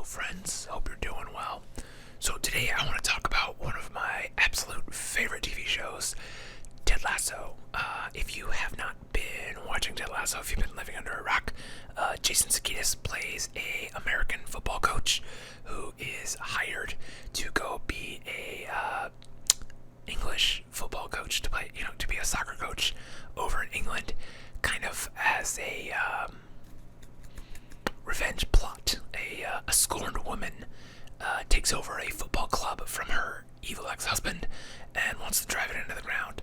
friends. Hope you're doing well. So today I want to talk about one of my absolute favorite TV shows, Ted Lasso. If you have not been watching Ted Lasso, if you've been living under a rock, Jason Sudeikis plays a American football coach who is hired to go be a English football coach, to play, to be a soccer coach over in England, kind of as a revenge plot. A scorned woman takes over a football club from her evil ex-husband and wants to drive it into the ground.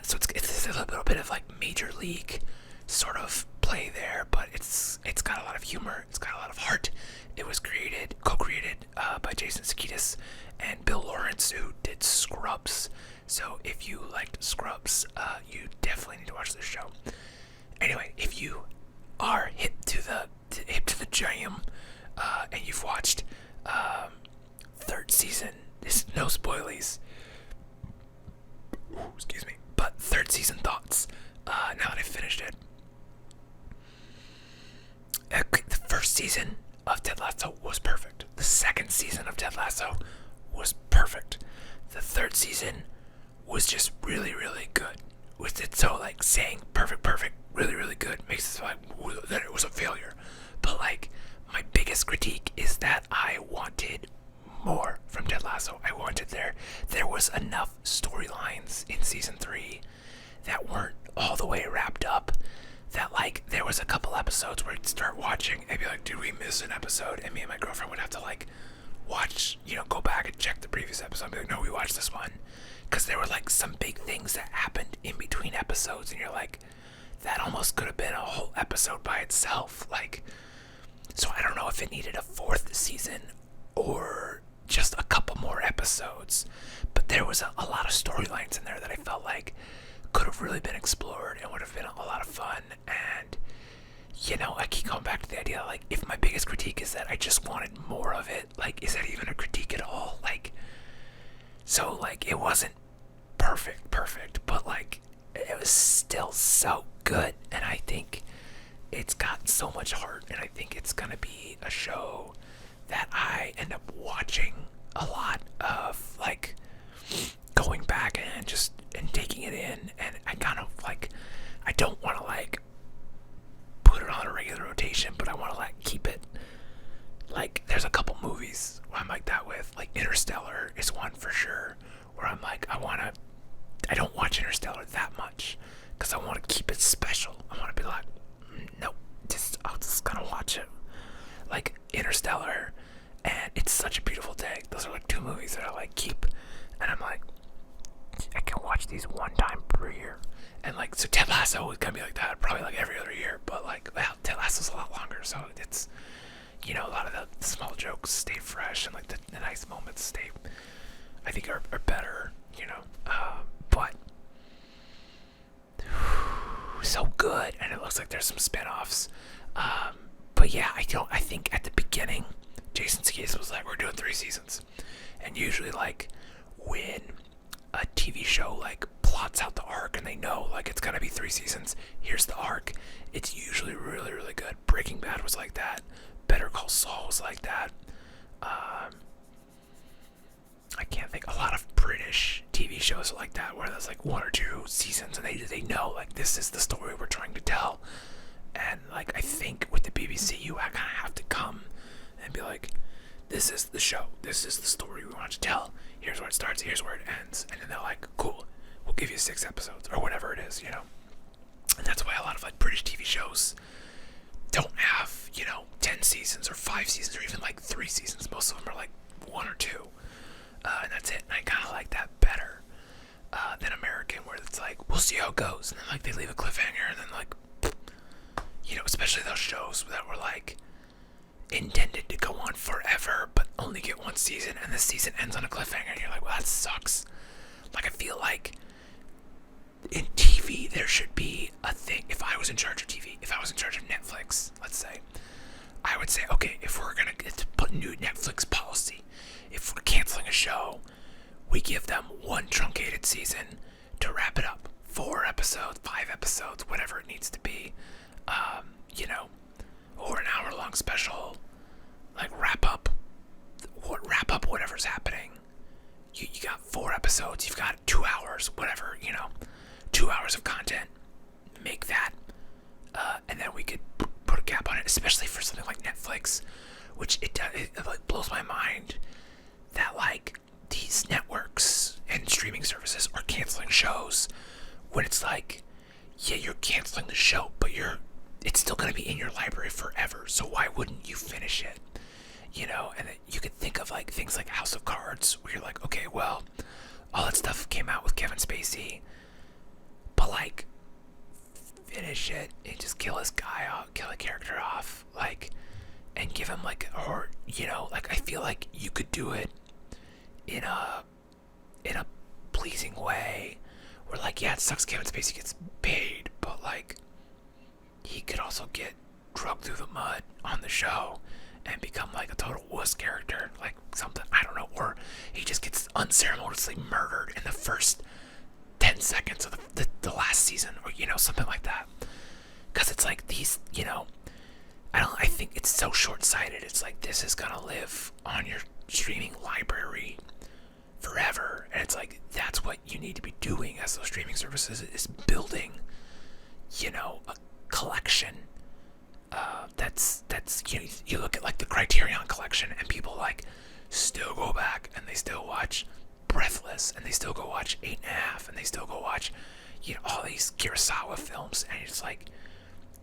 So it's a little bit of like major league sort of play there, but it's got a lot of humor. It's got a lot of heart. It was co-created by Jason Sudeikis and Bill Lawrence, who did Scrubs. So if you liked Scrubs, you definitely need to watch this show. Anyway, if you are hip to the jam, and you've watched third season, this no spoilies. Excuse me, but third season thoughts. Now that I've finished it, the first season of Ted Lasso was perfect. The second season of Ted Lasso was perfect. The third season was just really, really good. With it, so like saying perfect, really, really good makes it like that it was a failure. But like my biggest critique is that I wanted more from Ted Lasso. I wanted there was enough storylines in season 3 that weren't all the way wrapped up. That like there was a couple episodes where I'd start watching and be like, did we miss an episode? And me and my girlfriend would have to like watch, go back and check the previous episode and be like, no, we watched this one. Because there were like some big things that happened in between episodes and you're like, that almost could have been a whole episode by itself. Like, so I don't know if it needed a fourth season or just a couple more episodes, but there was a lot of storylines in there that I felt like could have really been explored and would have been a lot of fun. And I keep going back to the idea, like, if my biggest critique is that I just wanted more of it, like, is that even a critique at all? Like, so like it wasn't perfect, but like it was still so good, and I think it's got so much heart, and I think it's gonna be a show that I end up watching a lot of, like going back and taking it in, and I kind of like, I don't want to like put it on a regular rotation, but I want to like keep it. Like there's a couple movies where I'm like that with, like Interstellar is one for sure, where I'm like I don't watch Interstellar that much because I want to keep it special. I want to be like, nope, I'm just gonna watch it. Like Interstellar and It's Such a Beautiful Day. Those are like two movies that I like keep, and I'm like, I can watch these one time per year. And like, so Ted Lasso is gonna be like that, probably like every other year. But like, well, Ted Lasso's a lot longer, so it's, a lot of the small jokes stay fresh, and like the nice moments stay, I think, are better. But so good, and it looks like there's some spin-offs. But yeah, I think at the beginning, Jason Sudeikis was like, we're doing 3 seasons, and usually like when a TV show like plots out the arc and they know like it's gonna be 3 seasons, here's the arc, it's usually really, really good. Breaking Bad was like that. Better Call Saul was like that. I can't think. A lot of British TV shows are like that, where there's like 1 or 2 seasons, and they know like this is the story we're trying to tell. And like I think with the BBC, you kind of have to come and be like, this is the show. This is the story we want to tell. Here's where it starts. Here's where it ends. And then they're like, cool, we'll give you 6 episodes or whatever it is, And that's why a lot of like British TV shows don't have 10 seasons or 5 seasons or even like 3 seasons. Most of them are like 1 or 2. And that's it. And I kind of like that better than American, where it's like, we'll see how it goes. And then like they leave a cliffhanger, and then like, especially those shows that were like intended to go on forever, but only get 1 season, and the season ends on a cliffhanger, and you're like, well, that sucks. Like, I feel like in TV, there should be a thing. If I was in charge of TV, if I was in charge of Netflix, let's say, I would say, okay, if we're going to put new Netflix policy, if we're canceling a show, we give them 1 truncated season to wrap it up. 4 episodes, 5 episodes, whatever it needs to be, or an hour-long special, like, wrap up whatever's happening. You got 4 episodes, you've got 2 hours, whatever, 2 hours of content. Make that, and then we could put a cap on it, especially for something like Netflix, which it like blows my mind that like these networks and streaming services are canceling shows when it's like, yeah, you're canceling the show, but it's still going to be in your library forever. So why wouldn't you finish it? And then you could think of like things like House of Cards, where you're like, okay, well, all that stuff came out with Kevin Spacey, but like, finish it and just kill this guy off, kill a character off, like, and give him like, or like I feel like you could do it in a pleasing way, where like, yeah, it sucks Kevin Spacey gets paid, but like he could also get drugged through the mud on the show and become like a total wuss character, like something, I don't know, or he just gets unceremoniously murdered in the first 10 seconds of the last season, or something like that. Because it's like these, I think it's so short-sighted. It's like, this is gonna live on your streaming library forever, and it's like, that's what you need to be doing as those streaming services, is building a collection. That's you look at like the Criterion collection, and people like still go back and they still watch Breathless, and they still go watch 8.5, and they still go watch all these Kurosawa films, and it's like,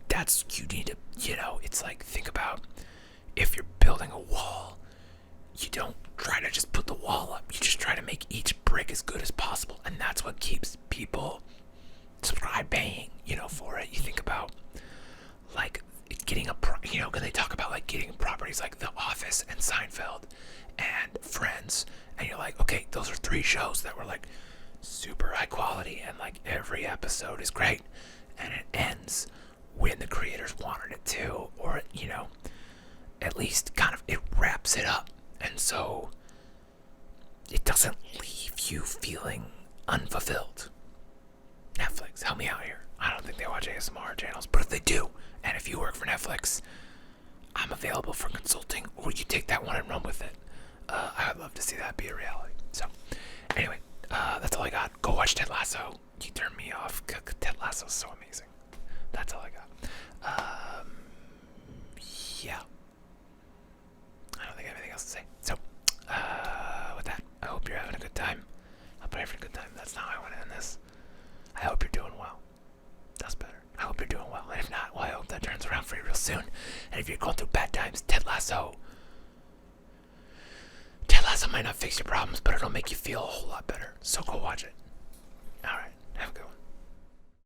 that's, you need to, it's like, think about, if you're building a wall, you don't try to just put the wall up, you just try to make each brick as good as possible, and that's what keeps people paying for it. You think about like getting because they talk about like getting properties like The Office and Seinfeld and Friends, and you're like, okay, those are 3 shows that were like super high quality, and like every episode is great, and it ends when the creators wanted it to, or at least kind of it wraps it up, and so it doesn't leave you feeling unfulfilled. Netflix, help me out here. I don't think they watch ASMR channels, but if they do, and if you work for Netflix, I'm available for consulting, or you take that one and run with it. I would love to see that be a reality. So, anyway, that's all I got. Go watch Ted Lasso. You turned me off. Ted Lasso is so amazing. That's all I got. Yeah. I don't think I have anything else to say. So, with that, I hope you're having a good time. I hope you're having a good time. That's not how I want to end this. I hope you're doing well. That's better. I hope you're doing well. And if not, well, I hope that turns around for you real soon. And if you're going through bad times, Ted Lasso might not fix your problems, but it'll make you feel a whole lot better. So go watch it.